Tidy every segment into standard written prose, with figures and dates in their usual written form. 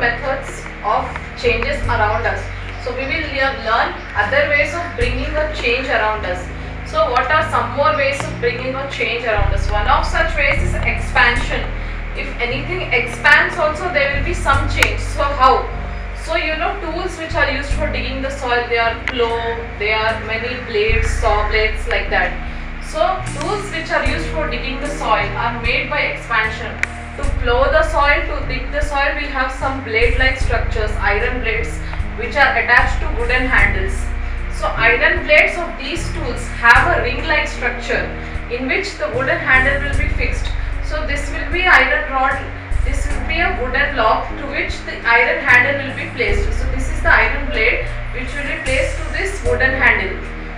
methods of changes around us. So we will learn other ways of bringing a change around us. So what are some more ways of bringing a change around us? One of such ways is expansion. If anything expands also, there will be some change. So how? So tools which are used for digging the soil, they are plow, there are many blades, saw blades like that. So tools which are used for digging the soil are made by expansion. To plow the soil, to dig the soil, we have some blade-like structures, iron blades, which are attached to wooden handles. So iron blades of these tools have a ring-like structure in which the wooden handle will be fixed. So this will be iron rod, this will be a wooden lock to which the iron handle will be placed. So this is the iron blade which will be placed to this wooden handle.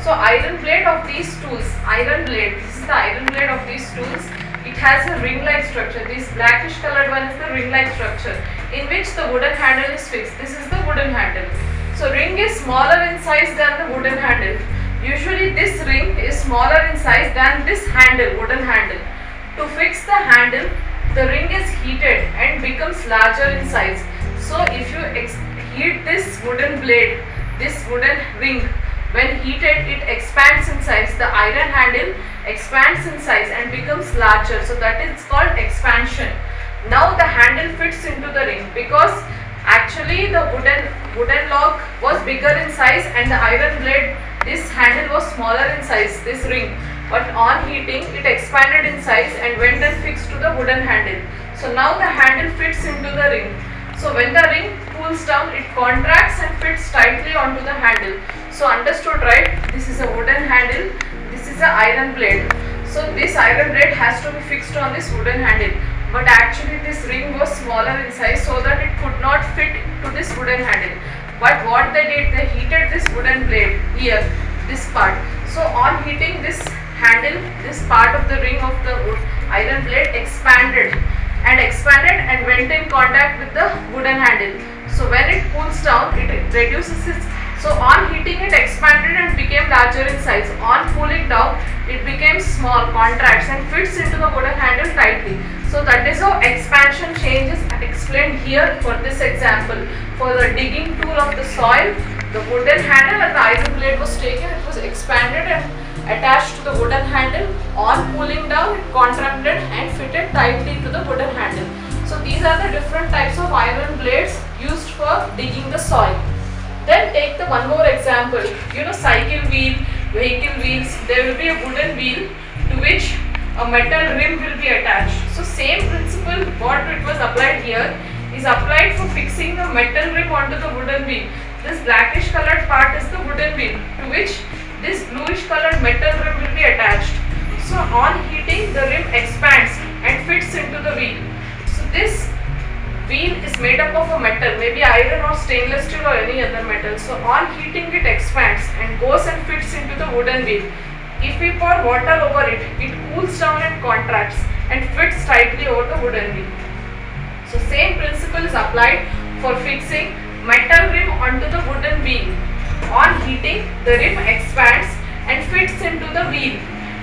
So iron blade of these tools, this is the iron blade of these tools. It has a ring-like structure. This blackish colored one is the ring-like structure in which the wooden handle is fixed. This is the wooden handle. So ring is smaller in size than the wooden handle. Usually this ring is smaller in size than this handle, wooden handle. To fix the handle, the ring is heated and becomes larger in size. So if you heat this wooden blade, this wooden ring, when heated it expands in size. The iron handle expands in size and becomes larger. So that is called expansion. Now the handle fits into the ring because actually the wooden lock was bigger in size and the iron blade, this handle was smaller in size, this ring. But on heating it expanded in size and went and fixed to the wooden handle. So now the handle fits into the ring. So when the ring cools down, it contracts and fits tightly onto the handle. So understood, right? This is a wooden handle, this is an iron blade. So this iron blade has to be fixed on this wooden handle. But actually this ring was smaller in size so that it could not fit to this wooden handle. But what they did, they heated this wooden blade here, this part. So on heating this handle, this part of the ring of the iron blade expanded and went in contact with the wooden handle. So when it cools down, it reduces its, so on heating it expanded and became larger in size. On cooling down, it became small, contracts and fits into the wooden handle tightly. So that is how expansion change is explained here for this example. For the digging tool of the soil, the wooden handle and the iron blade was taken, it was expanded and attached to the wooden handle. On cooling down, it contracted and fitted tightly to the wooden handle. So these are the different types of iron blades used for digging the soil. Then take the one more example. Cycle wheel, vehicle wheels, there will be a wooden wheel to which a metal rim will be attached. So same principle what it was applied here is applied for fixing the metal rim onto the wooden wheel. This blackish colored part is the wooden wheel to which this bluish colored metal rim will be attached. So on heating, the rim expands and fits into the wheel. So this wheel is made up of a metal, maybe iron or stainless steel or any other metal. So on heating it expands and goes and fits into the wooden wheel. If we pour water over it, it cools down and contracts and fits tightly over the wooden wheel. So same principle is applied for fixing metal rim onto the wooden wheel. On heating, the rim expands and fits into the wheel,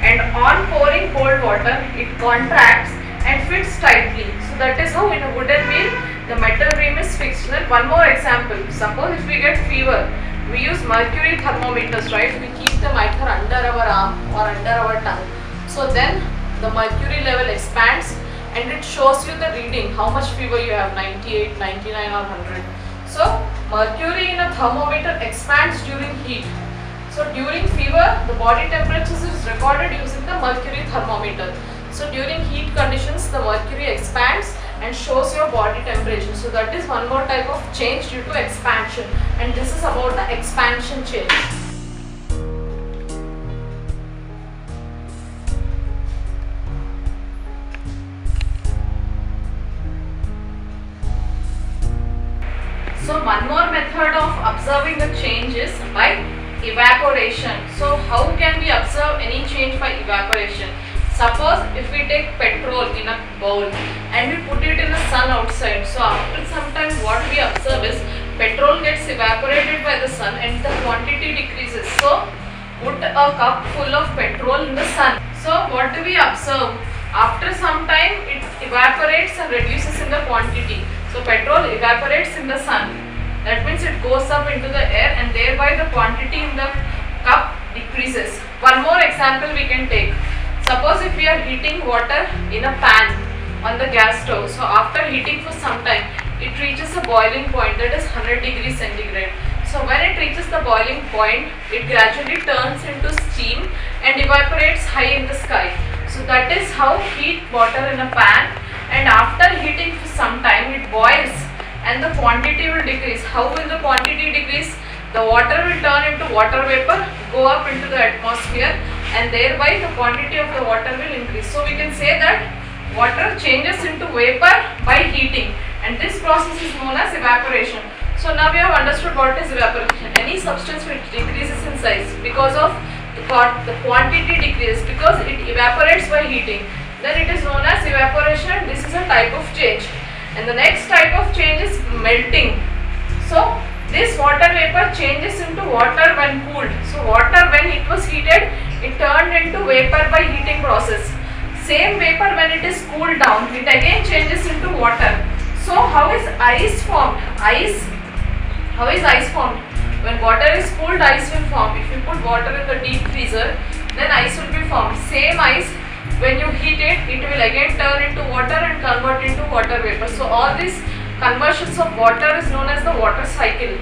and on pouring cold water, it contracts and fits tightly. So that is how in a wooden wheel, the metal rim is fixed. Then one more example. Suppose if we get fever, we use mercury thermometers, right? We keep the meter under our arm or under our tongue. So then the mercury level expands and it shows you the reading, how much fever you have, 98, 99 or 100. So mercury in a thermometer expands during heat. So during fever, the body temperature is recorded using the mercury thermometer. So during heat conditions, the mercury expands and shows your body temperature. So that is one more type of change due to expansion, and this is about the expansion change. So one more method of observing the change is by evaporation. So how can we observe any change by evaporation? Suppose if we take petrol in a bowl and we put it in the sun outside. So after some time what we observe is petrol gets evaporated by the sun and the quantity decreases. So put a cup full of petrol in the sun. So what do we observe? After some time it evaporates and reduces in the quantity. So petrol evaporates in the sun. That means it goes up into the air and thereby the quantity in the cup decreases. One more example we can take. Suppose if we are heating water in a pan on the gas stove. So after heating for some time, it reaches a boiling point, that is 100 degrees centigrade. So when it reaches the boiling point, it gradually turns into steam and evaporates high in the sky. So that is how heat water in a pan, and after heating for some time it boils and the quantity will decrease. How will the quantity decrease? The water will turn into water vapor, go up into the atmosphere, and thereby the quantity of the water will increase. So we can say that water changes into vapor by heating, and this process is known as evaporation. So now we have understood what is evaporation. Any substance which decreases in size because of the quantity decreases because it evaporates by heating, then it is known as evaporation, and this is a type of change. And the next type of change is melting. So this water vapor changes into water when cooled. So water when it was heated, it turned into vapor by heating process. Same vapor when it is cooled down, it again changes into water. So how is ice formed? How is ice formed? When water is cooled, ice will form. If you put water in the deep freezer, then ice will be formed. Same ice, when you heat it, it will again turn into water and convert into water vapor. So all these conversions of water is known as the water cycle.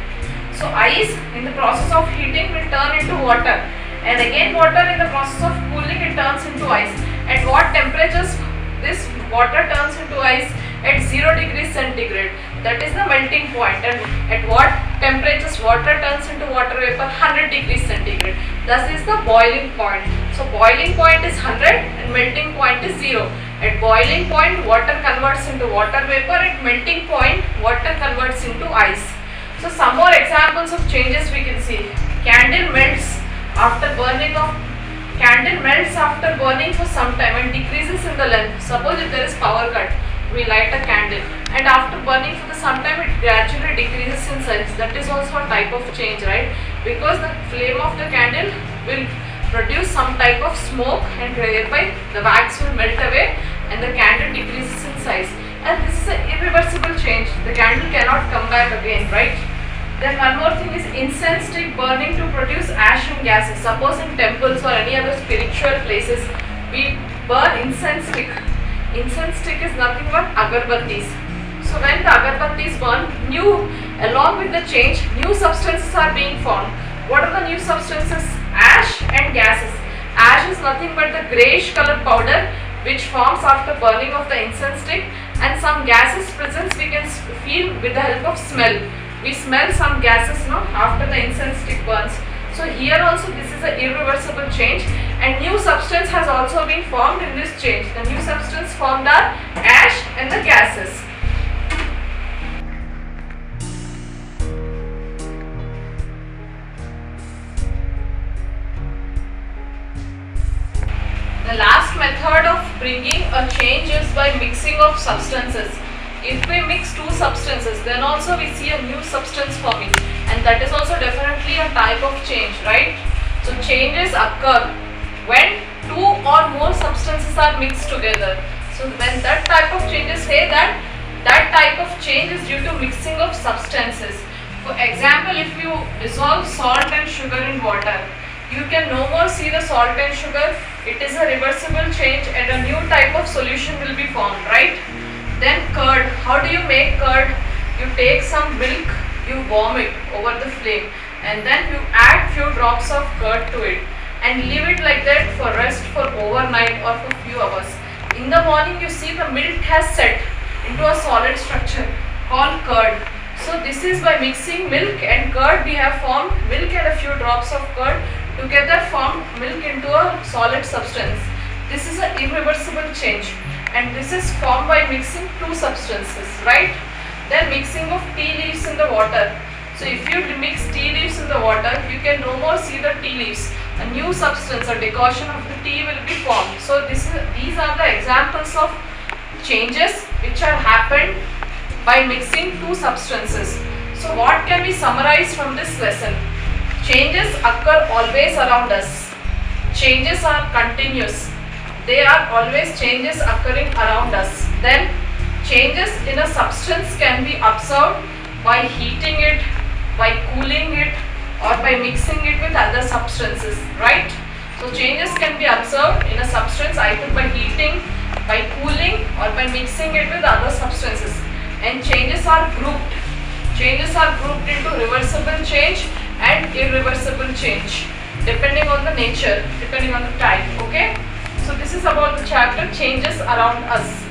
So ice in the process of heating will turn into water, and again water in the process of cooling it turns into ice. At what temperatures this water turns into ice? At 0 degrees centigrade. That is the melting point. And at what temperatures water turns into water vapor? 100 degrees centigrade. Thus is the boiling point. So boiling point is 100 and melting point is 0. At boiling point water converts into water vapor. At melting point water converts into ice. So some more examples of changes we can see. Candle melts after burning for some time and decreases in the length. Suppose if there is power cut, we light a candle, and after burning for some time it gradually decreases in size. That is also a type of change, right? Because the flame of the candle will produce some type of smoke, and thereby the wax will melt away and the candle decreases in size. And this is an irreversible change. The candle cannot come back again, right? Then one more thing is incense stick burning to produce ash and gases. Suppose in temples or any other spiritual places, we burn incense stick. Incense stick is nothing but agarbattis. So when the agarbattis burn, along with the change, new substances are being formed. What are the new substances? Ash and gases. Ash is nothing but the greyish colored powder which forms after burning of the incense stick, and some gases presence we can feel with the help of smell. We smell some gases after the incense stick burns. So here also this is an irreversible change, and new substance has also been formed in this change. The new substance formed are ash and the gases. The last method of bringing a change is by mixing of substances. If we mix two substances, then also we see a new substance forming, and that is also definitely a type of change, right? So changes occur when two or more substances are mixed together. So when that type of changes, say that type of change is due to mixing of substances. For example, if you dissolve salt and sugar in water, you can no more see the salt and sugar. It is a reversible change and a new type of solution will be formed, right? Then curd. How do you make curd? You take some milk, you warm it over the flame, and then you add few drops of curd to it and leave it like that for rest for overnight or for few hours. In the morning you see the milk has set into a solid structure called curd. So this is by mixing milk and curd we have formed milk and a few drops of curd together formed milk into a solid substance. This is an irreversible change, and this is formed by mixing two substances, right? Then mixing of tea leaves in the water. So if you mix tea leaves in the water, you can no more see the tea leaves. A new substance, a decoction of the tea will be formed. So these are the examples of changes which have happened by mixing two substances. So what can we summarize from this lesson? Changes occur always around us. Changes are continuous. There are always changes occurring around us. Then changes in a substance can be observed by heating it, by cooling it, or by mixing it with other substances, right? So changes can be observed in a substance either by heating, by cooling, or by mixing it with other substances. And changes are grouped. Changes are grouped into reversible change and irreversible change, depending on the nature, depending on the type. Okay? So this is about the chapter changes around us.